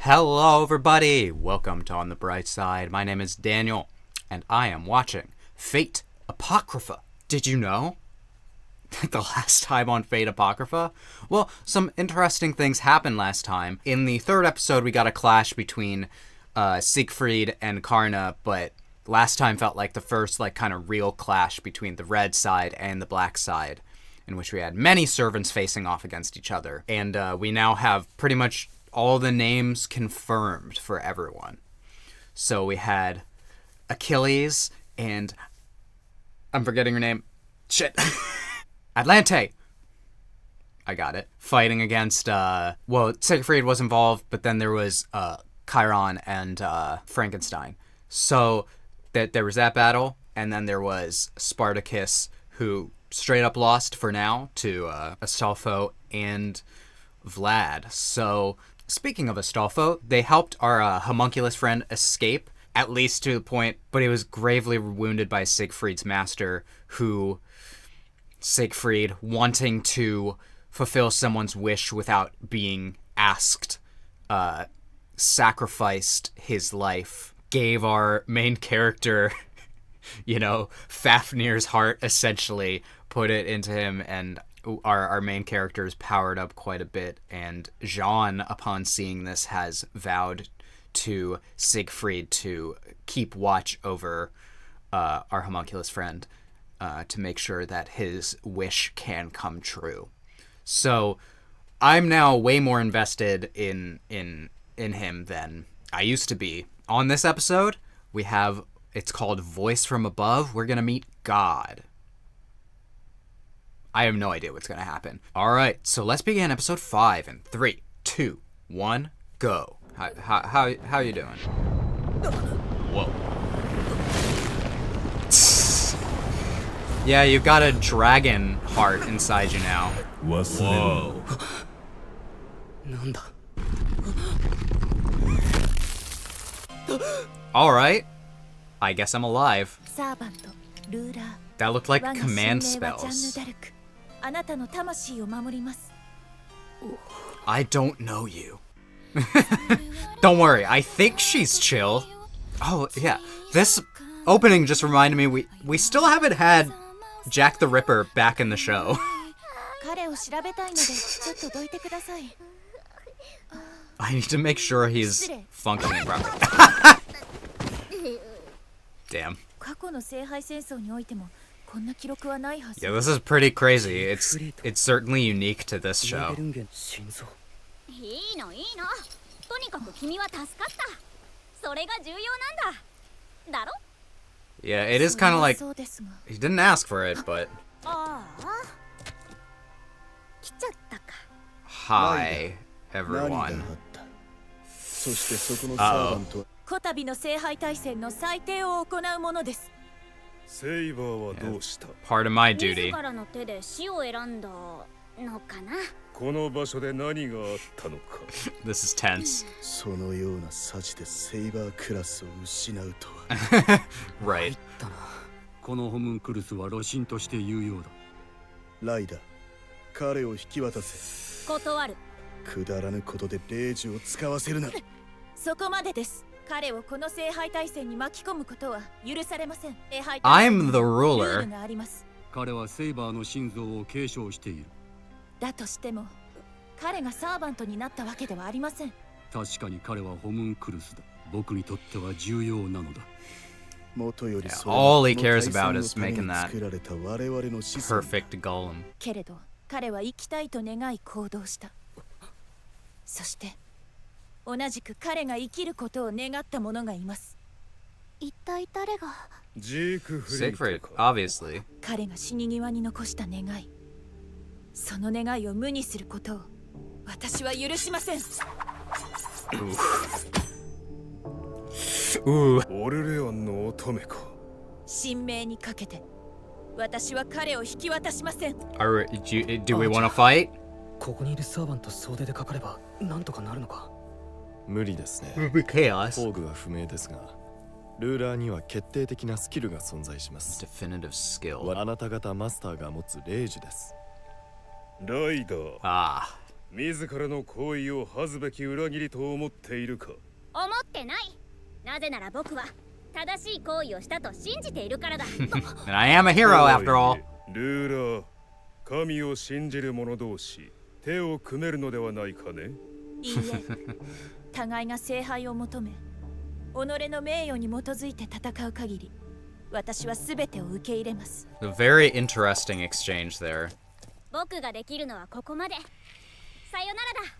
Hello everybody! Welcome to On the Bright Side. My name is Daniel, and I am watching Fate Apocrypha. Did you know? The last time on Fate Apocrypha? Well, some interesting things happened last time. In the third episode, we got a clash between Siegfried and Karna, but last time felt like the first kind of real clash between the red side and the black side, in which we had many servants facing off against each other. And we now have pretty much all the names confirmed for everyone. So we had Achilles and I'm forgetting her name. Shit. Atlante. I got it. Fighting against Siegfried was involved, but then there was Chiron and Frankenstein. So there was that battle, and then there was Spartacus, who straight up lost for now to Astolfo and Vlad. So speaking of Astolfo, they helped our homunculus friend escape, at least to the point, but he was gravely wounded by Siegfried's master, who Siegfried, wanting to fulfill someone's wish without being asked, sacrificed his life, gave our main character, Fafnir's heart, essentially, put it into him, and our main character is powered up quite a bit, and Jean, upon seeing this, has vowed to Siegfried to keep watch over our homunculus friend, to make sure that his wish can come true. So I'm now way more invested in him than I used to be. On this episode, it's called Voice from Above. We're going to meet God. I have no idea what's going to happen. All right, so let's begin episode 5 in 3, 2, 1, go. How you doing? Whoa. Yeah, you've got a dragon heart inside you now. Whoa. All right. I guess I'm alive. That looked like command spells. I don't know you. Don't worry, I think she's chill. Oh, yeah. This opening just reminded me we still haven't had Jack the Ripper back in the show. I need to make sure he's functioning properly. Damn. Yeah, this is pretty crazy. It's certainly unique to this show. Yeah, it is kind of like he didn't ask for it, but hi, everyone. Uh-oh. Yeah, part of my duty. This is tense. Right. I'm the ruler. Yeah, all he cares about is making that perfect golem. Siegfried, obviously. Ooh. Do we want to fight? ここにいるサーバント総出でかかればなんとかなるのか。無理ですね。Chaos. 宝具は不明ですが、ルーラーには決定的なスキルが存在します。Definitive skill. あなた方マスターが持つ霊樹です。ライダー。Ah. 自らの行為を恥ずべき裏切りと思っているか。思ってない。なぜなら僕は正しい行為をしたと信じているからだ。And I am a hero after all. ルーラー、神を信じる者同士、手を組めるのではないかね。いいえ、互いが聖杯を求め、己の名誉に基づいて戦う限り、私は全てを受け入れます。A very interesting exchange there. 僕ができるのはここまで。さよならだ。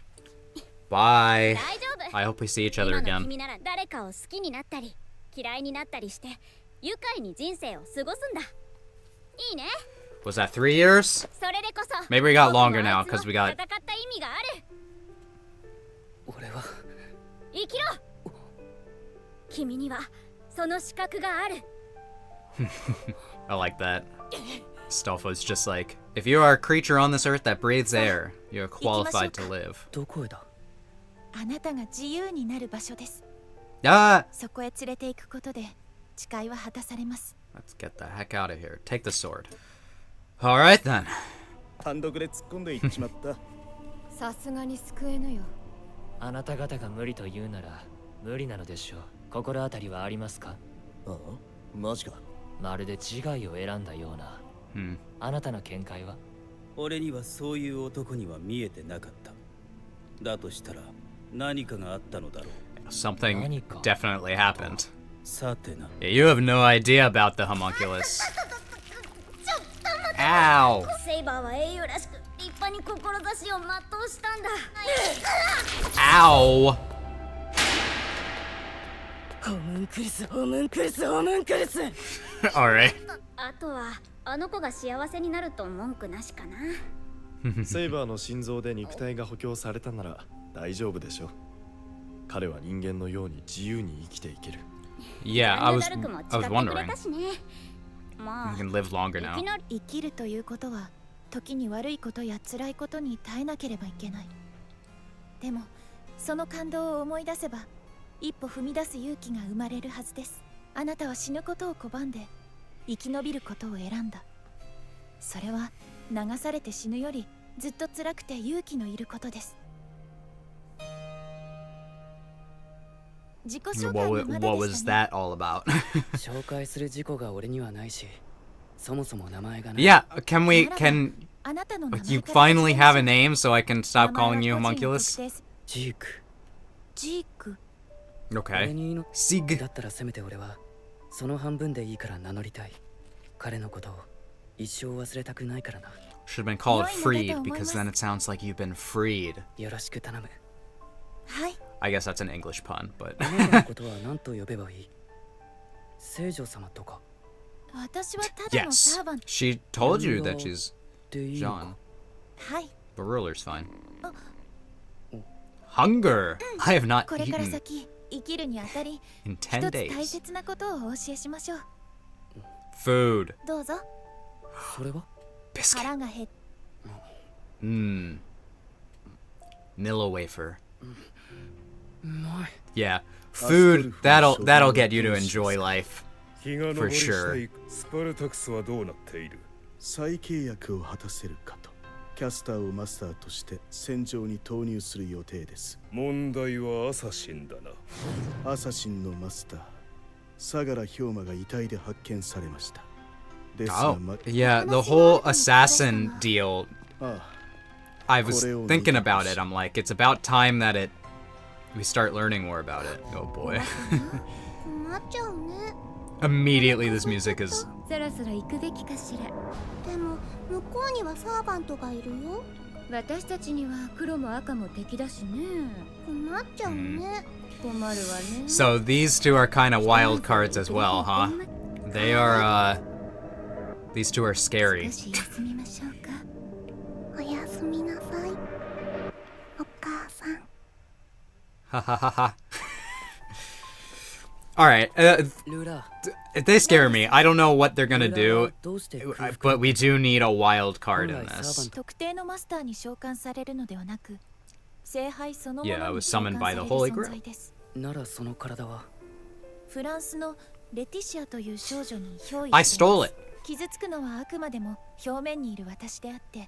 Bye. 大丈夫。 I hope we see each other 今の again. 君なら誰かを好きになったり、嫌いになったりして、愉快に人生を過ごすんだ。いいね。Was that 3 years? それでこそ。 Maybe we got longer now because we got. 戦った意味がある。俺は生きろ。君にはその資格がある。I like that. Stolfo's just like, if you are a creature on this earth that breathes air, you're qualified to live. どこへだ。あなたが自由になる場所です。 Ah! そこへ連れて行くことで誓いは果たされます。 Let's get the heck out of here. Take the sword. Alright then. 単独で突っ込んでいっちまった。さすがに救えぬよ。あなた方が無理と言うなら無理なのでしょう。心当たりはありますか。ああ、マジか。まるで自害を選んだような。あなたの見解は。俺にはそういう男には見えてなかった。だとしたら何かがあったのだろう。 Something definitely happened. さてな。 Yeah, you have no idea about the homunculus. Ow! セイバーは英雄らしく立派に志を全うしたんだ。Ow! ホムンクルス、ホムンクルス、ホムンクルス。Alright. あとはあの子が幸せになると文句なしかな。セイバーの心臓で肉体が補強されたなら大丈夫でしょう。彼は人間のように自由に生きていける。Yeah, I was ダルクも I 誓 was ってくれ wondering. たしね。ま You あ can live longer い now. きなり生きるということは時に悪いことや辛いことに耐えなければいけない。でもその感動を思い出せば一歩踏み出す勇気が生まれるはずです。あなたは死ぬことを拒んで生き延びることを選んだ。それは流されて死ぬよりずっと辛くて勇気のいることです。自己紹介 What, がまだ what でし was たね。 that all about? 紹介する事故が俺にはないし、そもそも名前がない。 Yeah, can あなたの名 like, you 前から finally have a name so I can stop 名前は calling you 個人を homunculus? 特定すジーク。ジーク。俺 Okay. にの Sieg. だったらせめて俺はその半分でいいから名乗りたい。彼のことを一生忘れたくないからな。 Should have been called freed because then it sounds like you've been freed. よろしく頼む。はい。 I guess that's an English pun, but あなたのことは何と呼べばいい。聖女様とか。私はただの yes. サーバント。 She told you that she's でいいのか John. はい。 The ruler's fine. Hunger. I have not これから eaten 先生きるにあたり in 一 10つ大 days. 切なことをお教えしましょう。 Food. どうぞ。それは Biscuit. 腹が減っ Mmm. Nilla wafer. うまい。 Yeah. Food. That'll get you to enjoy life. 日が昇 For りした sure. いスパルタクスはどうなっている。再契約を果たせるかと。キャスターをマスターとして戦場に投入する予定です。問題はアサシンだな。アサシンのマスター相良氷馬が遺体で発見されました。ですが Oh, yeah, the whole assassin deal. ああ I was thinking about it. I'm like, it's about time that we start learning more about it. Oh boy. 困っちゃうね。 Immediately this music is そろそろ行くべきかしら。でも向こうにはサーバントがいるよ。私たちには黒も赤も敵だしね。困っちゃうね。困るわね。 So these two are kind of wild cards as well, huh? They are these two are scary. 少し休みましょうか。おやすみなさい。お母さん。 Ha ha ha ha. All right, ルーラ they scare me. I don't know what they're ー。 gonna ルーラー do, はどうして空 but 腹 we do need a wild card in 本来サーバ this. ント特定のマスターに召喚されるのではなく聖杯そのもの Yeah, I に was 召 summoned 喚 by さ the れる Holy 存 Grail. 在です。ならその体はフランスのレティシアという少女に憑依 I してい stole ます it. 傷つくのはあくまでも表面にいる私であって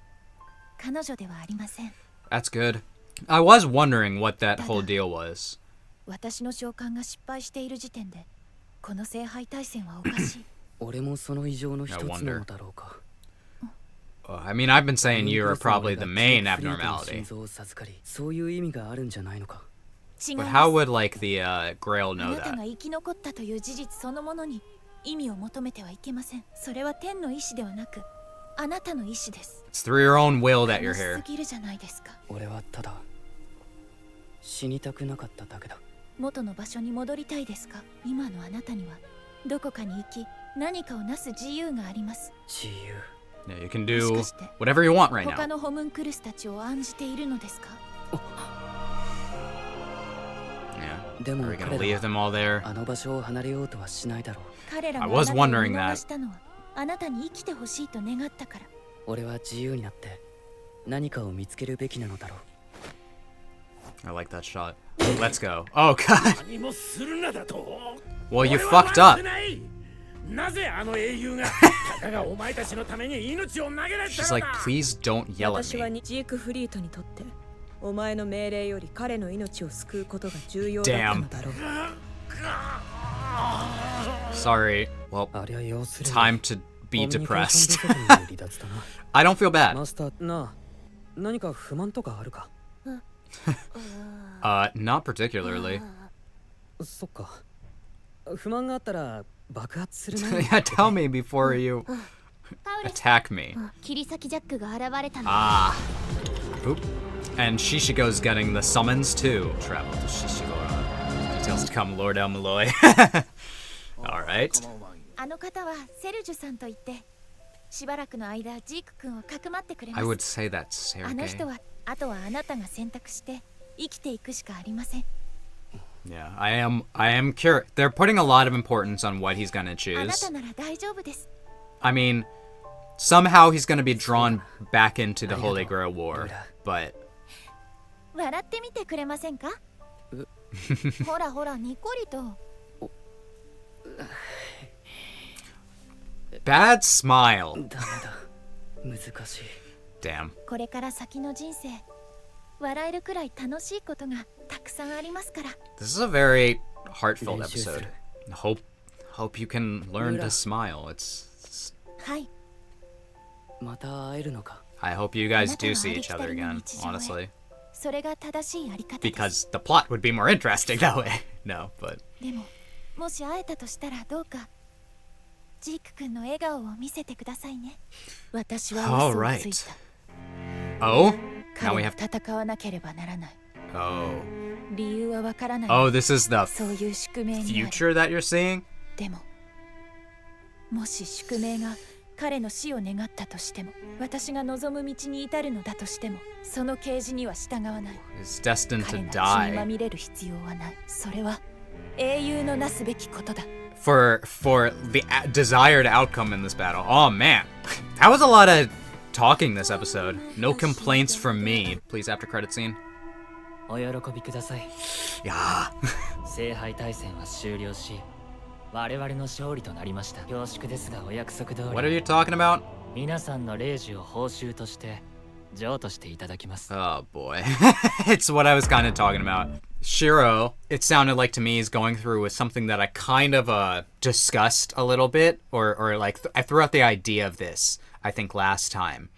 彼女ではありません。That's good. I was wondering what that whole deal was. 私の召喚が失敗している時点でこの聖杯大戦はおかしい。俺もその異常の一つなのだろうか。 I mean, I've been saying you are probably the main abnormality. そういう意味があるんじゃないのか。 But how would, like, the Grail あ know なたが that? 生き残ったという事実そのものに意味を求めてはいけません。それは天の意志ではなくあなたの意志です。 It's through your own will that 悲 you're しす here. ぎるじゃないですか。俺はただ死にたくなかっただけだ。元の場所に戻りたいですか。今のあなたにはどこかに行き何かをなす自由があります。自由。 Yeah, you can do whatever you want right 他 now. のホムンクルスたちを案じているのですか。 Yeah. で Are も we 彼 gonna leave ら them all there? あの場所を離れようとはしないだろう。彼ら I があ was なたを見 wondering that. 逃したのはあなたに生きてほしいと願ったから。俺は自由になって何かを見つけるべきなのだろう。 I like that shot. Let's go. Oh, God. 何もするなだと。 Well, you fucked up. なぜあの英雄がたかがお前たちのために命を投げ出した She's の like, だ。 please don't yell 私 at は me. ジークフリートにとってお前の命令より彼の命を救うことが重要だったのだろう。 Sorry. Well, ありゃ要するに time to be コミュニケーシ depressed. ョン不足による離脱だな。 I don't feel bad. マスターなあ、何か不満とかあるか。 Not particularly. そっか。不満があったら爆発するな。 Yeah, tell me before you パウレス attack me. 切り裂きジャックが現れたの。 Ah. Oop. And Shishigo's getting the summons too. Travel to Shishigora. Details to come, Lord El Malloy. Alright. あの方はセルジュさんといってしばらくの間ジーク君をかくまってくれま I す。 would say that's あの人 Sergei. はあとはあなたが選択して生きていくしかありません。 Yeah, I am curious. They're putting a lot of importance on what he's gonna あな choose. たなら大丈夫です。 I mean, somehow he's gonna be drawn back into the Holy Grail War, but 笑ってみてくれませんか。ほらほらにこりと。 bad smile. ダメだ。難しい。 Damn. これから先の人生笑えるくらい楽しいことがたくさんありますから。 This is a very heartfelt 練習す episode. る。 Hope you can learn to smile. It's はい。また会えるのか。 I hope you guys do see each other again, honestly. それが正しいあり方です。 Because the plot would be more interesting that way. No, but でももし会えたとしたらどうかジーク君の笑顔を見せてくださいね。私は嘘をついた。 oh, now 彼 we は have 戦わなければならない。 oh 理由はわからない。 oh this is the そういう宿命にある。 future that you're seeing. でももし宿命が彼の死を願ったとしても私が望む道に至るのだとしてもその啓示には従わない。 Is destined 彼 to が血にま die みれる必要はない。それは英雄のなすべきことだ。 for the desired outcome in this battle. Oh man, that was a lot of talking this episode. No complaints from me. Please after credit scene. お喜びください。 Yeah. 聖杯大戦は終了し、我々の勝利となりました。恐縮ですがお約束通 What are り、 you talking about? 皆さんの礼寿を報酬として譲渡していただきます。 Oh boy. It's what I was kind of talking about. Shiro, it sounded like to me, is going through with something that I kind of discussed a little bit, or like I threw out the idea of this, I think last time,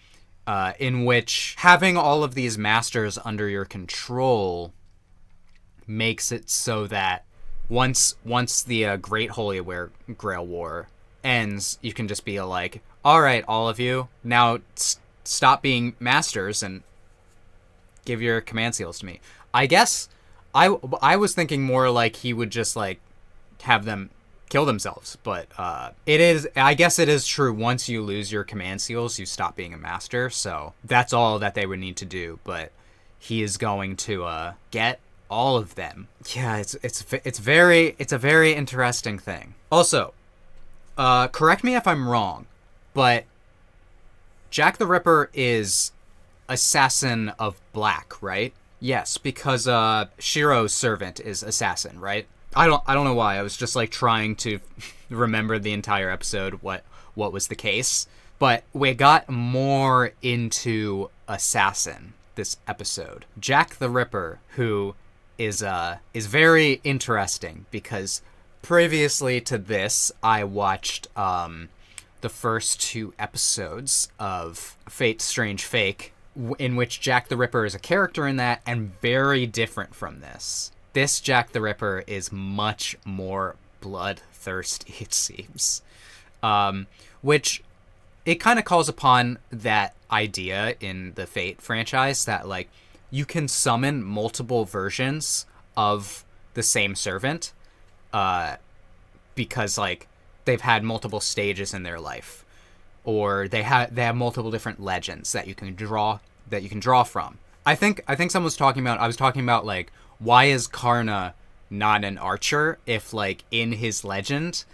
in which having all of these masters under your control makes it so that once the Great Holy Grail War ends, you can just be like, all right, all of you, now stop being masters and give your command seals to me. I guess I was thinking more like he would just like have them kill themselves, but I guess it is true, once you lose your command seals you stop being a master, so that's all that they would need to do, but he is going to get all of them. Yeah, it's a very interesting thing. Also, correct me if I'm wrong, but Jack the Ripper is Assassin of Black, right? Yes, because Shiro's servant is Assassin, right? I don't know why. I was just like trying to remember the entire episode what was the case. But we got more into Assassin this episode. Jack the Ripper, who is very interesting because previously to this, I watched the first 2 episodes of Fate Strange Fake, in which Jack the Ripper is a character in that, and very different from this. This Jack the Ripper is much more bloodthirsty, it seems. Which it kind of calls upon that idea in the Fate franchise that, like, you can summon multiple versions of the same servant, because, like, they've had multiple stages in their life, or they have multiple different legends that you can draw from. I think I was talking about like, why is Karna not an archer if, like, in his legend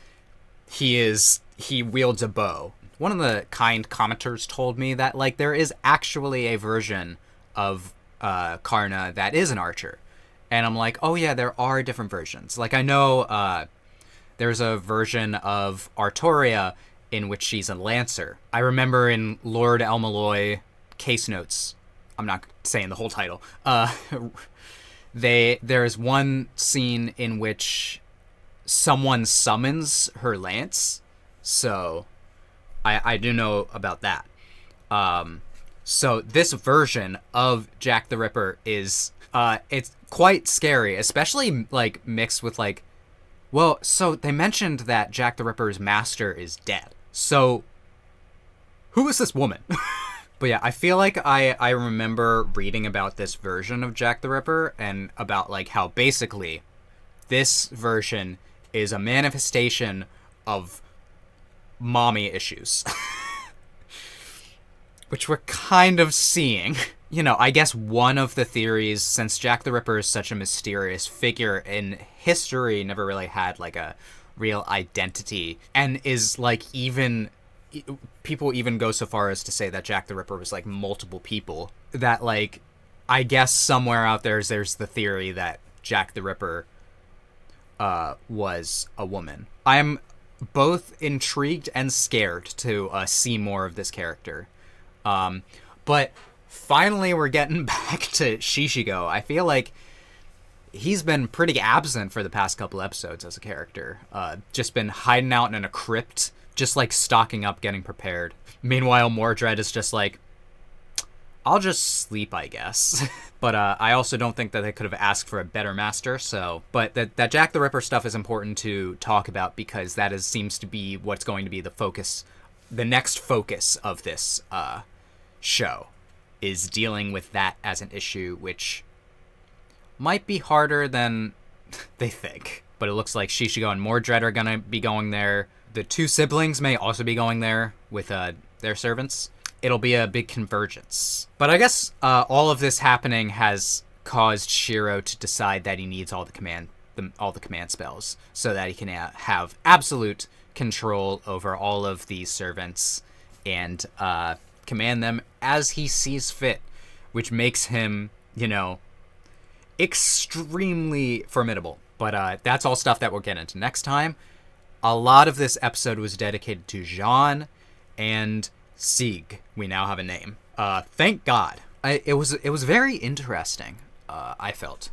he wields a bow. One of the kind commenters told me that, like, there is actually a version of Karna that is an archer, and I'm like, oh yeah, there are different versions. Like, I know there's a version of Artoria in which she's a lancer. I remember in Lord Elmaloy case notes, I'm not saying the whole title, there's one scene in which someone summons her lance, so I do know about that. So this version of Jack the Ripper is it's quite scary, especially, like, mixed with, like, well, so they mentioned that Jack the Ripper's master is dead. So who is this woman? But yeah, I feel like I remember reading about this version of Jack the Ripper, and about, like, how basically this version is a manifestation of mommy issues. Which we're kind of seeing. You know, I guess one of the theories, since Jack the Ripper is such a mysterious figure in history, never really had, like, a real identity, and is, like, even people even go so far as to say that Jack the Ripper was, like, multiple people, that, like, I guess somewhere out there's the theory that Jack the Ripper was a woman. I'm both intrigued and scared to see more of this character. But finally we're getting back to Shishigo. I feel like he's been pretty absent for the past couple episodes as a character. Just been hiding out in a crypt, just, like, stocking up, getting prepared. Meanwhile, Mordred is just like, I'll just sleep, I guess. But I also don't think that they could have asked for a better master, so... But that Jack the Ripper stuff is important to talk about, because that seems to be what's going to be the next focus of this show, is dealing with that as an issue, which might be harder than they think. But it looks like Shishigo and Mordred are going to be going there. The 2 siblings may also be going there with their servants. It'll be a big convergence. But I guess all of this happening has caused Shiro to decide that he needs all the command spells, so that he can have absolute control over all of these servants and command them as he sees fit, which makes him, you know, extremely formidable. But that's all stuff that we'll get into next time. A lot of this episode was dedicated to Jean and Sieg. We now have a name. Thank God. It was very interesting. I felt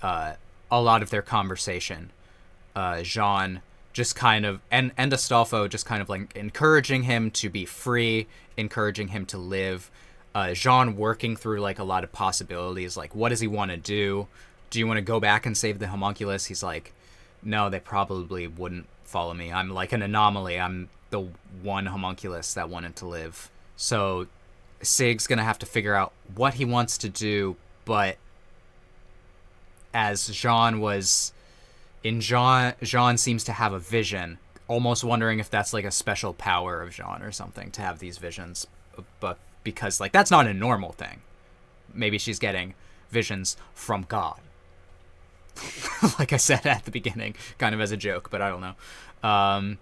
a lot of their conversation. Jean just kind of, and Astolfo just kind of, like, encouraging him to be free, encouraging him to live. Jean working through, like, a lot of possibilities, like, what does he want to do? Do you want to go back and save the homunculus? He's like, no, they probably wouldn't follow me. I'm, like, an anomaly. I'm the one homunculus that wanted to live. So Sieg's gonna have to figure out what he wants to do, but as Jean seems to have a vision, almost wondering if that's, like, a special power of Jean or something, to have these visions, but because, like, that's not a normal thing. Maybe she's getting visions from God. Like I said at the beginning, kind of as a joke, but I don't know.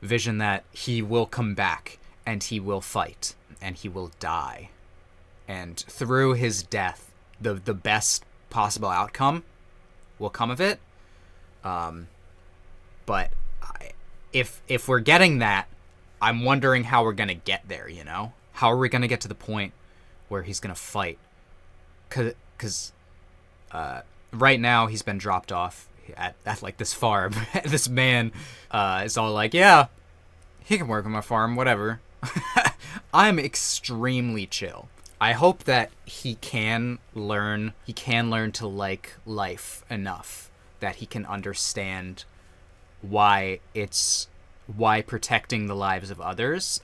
Vision that he will come back, and he will fight, and he will die. And through his death, the best possible outcome will come of it. But if we're getting that, I'm wondering how we're going to get there, you know? How are we going to get to the point where he's going to fight because right now he's been dropped off at like this farm. This man is all like, yeah, he can work on my farm, whatever. I'm extremely chill. I hope that he can learn to like life enough that he can understand why protecting the lives of others.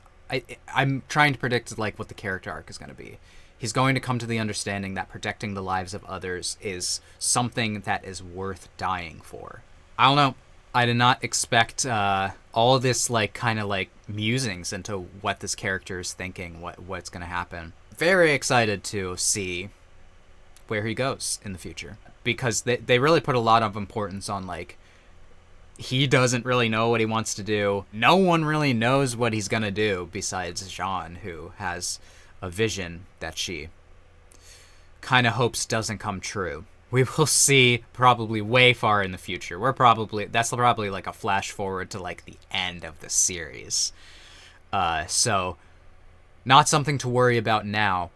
I'm trying to predict like what the character arc is going to be. He's going to come to the understanding that protecting the lives of others is something that is worth dying for. I don't know. I did not expect all this like kind of like musings into what this character is thinking, what's going to happen. Very excited to see where he goes in the future, because they really put a lot of importance on like he doesn't really know what he wants to do. No one really knows what he's going to do besides Jean, who has a vision that she kind of hopes doesn't come true. We will see probably way far in the future. That's probably like a flash forward to like the end of the series. So not something to worry about now,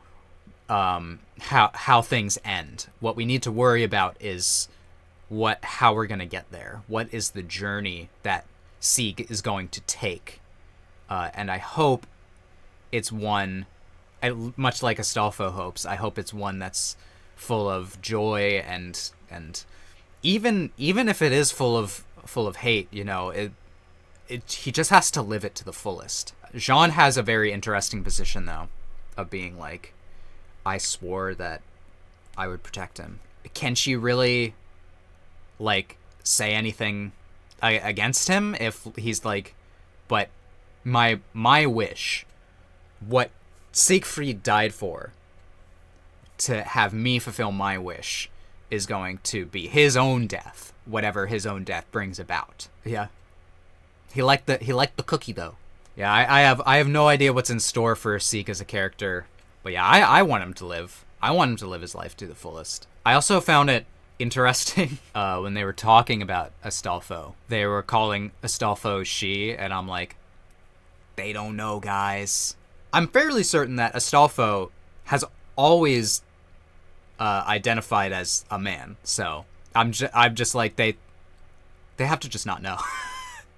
how things end. What we need to worry about is how we're going to get there. What is the journey that Sieg is going to take? And I hope it's one, much like Astolfo hopes, I hope it's one that's full of joy and even if it is full of hate, you know, he just has to live it to the fullest. Jean has a very interesting position though, of being like, I swore that I would protect him. Can she really like say anything against him if he's like, but my wish, what Siegfried died for, to have me fulfill my wish, is going to be his own death, whatever his own death brings about. Yeah. He liked the cookie though. Yeah, I have no idea what's in store for Sieg as a character. But yeah, I want him to live. I want him to live his life to the fullest. I also found it interesting when they were talking about Astolfo. They were calling Astolfo she, and I'm like, they don't know, guys. I'm fairly certain that Astolfo has always identified as a man, so I'm just like, they have to just not know.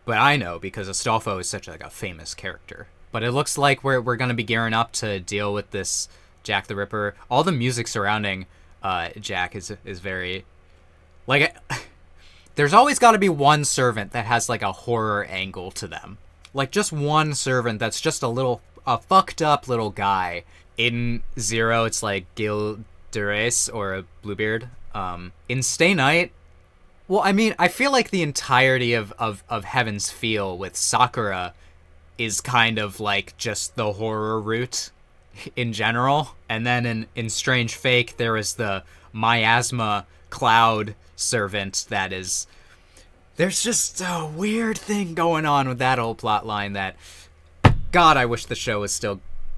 But I know, because Astolfo is such like a famous character. But it looks like we're gonna be gearing up to deal with this Jack the Ripper. All the music surrounding Jack is very like, there's always got to be one servant that has like a horror angle to them. Like just one servant that's just a fucked up little guy. In Zero, it's like Gil Durez or a Bluebeard. In Stay Night, well, I mean, I feel like the entirety of Heaven's Feel with Sakura is kind of like just the horror route in general. And then in Strange Fake, there is the miasma cloud servant that is... There's just a weird thing going on with that whole plot line that... God, I wish the show was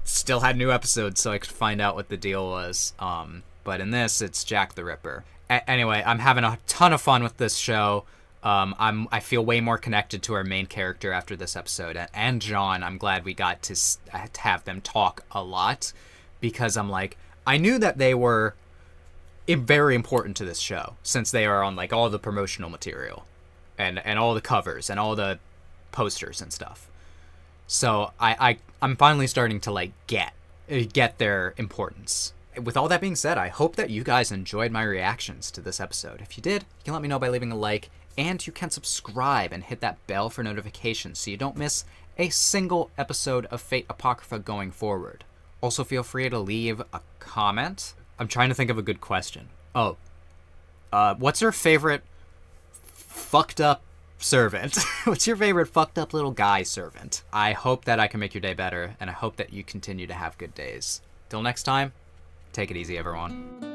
still had new episodes so I could find out what the deal was. But in this, it's Jack the Ripper. Anyway, I'm having a ton of fun with this show. I feel way more connected to our main character after this episode. And John, I'm glad we got to have them talk a lot, because I'm like, I knew that they were very important to this show, since they are on like all the promotional material and all the covers and all the posters and stuff. So I'm finally starting to like get their importance. With all that being said, I hope that you guys enjoyed my reactions to this episode. If you did, you can let me know by leaving a like, and you can subscribe and hit that bell for notifications so you don't miss a single episode of Fate Apocrypha going forward. Also, feel free to leave a comment. I'm trying to think of a good question. What's your favorite fucked up servant? What's your favorite fucked up little guy servant? I hope that I can make your day better, and I hope that you continue to have good days. Till next time, take it easy, everyone.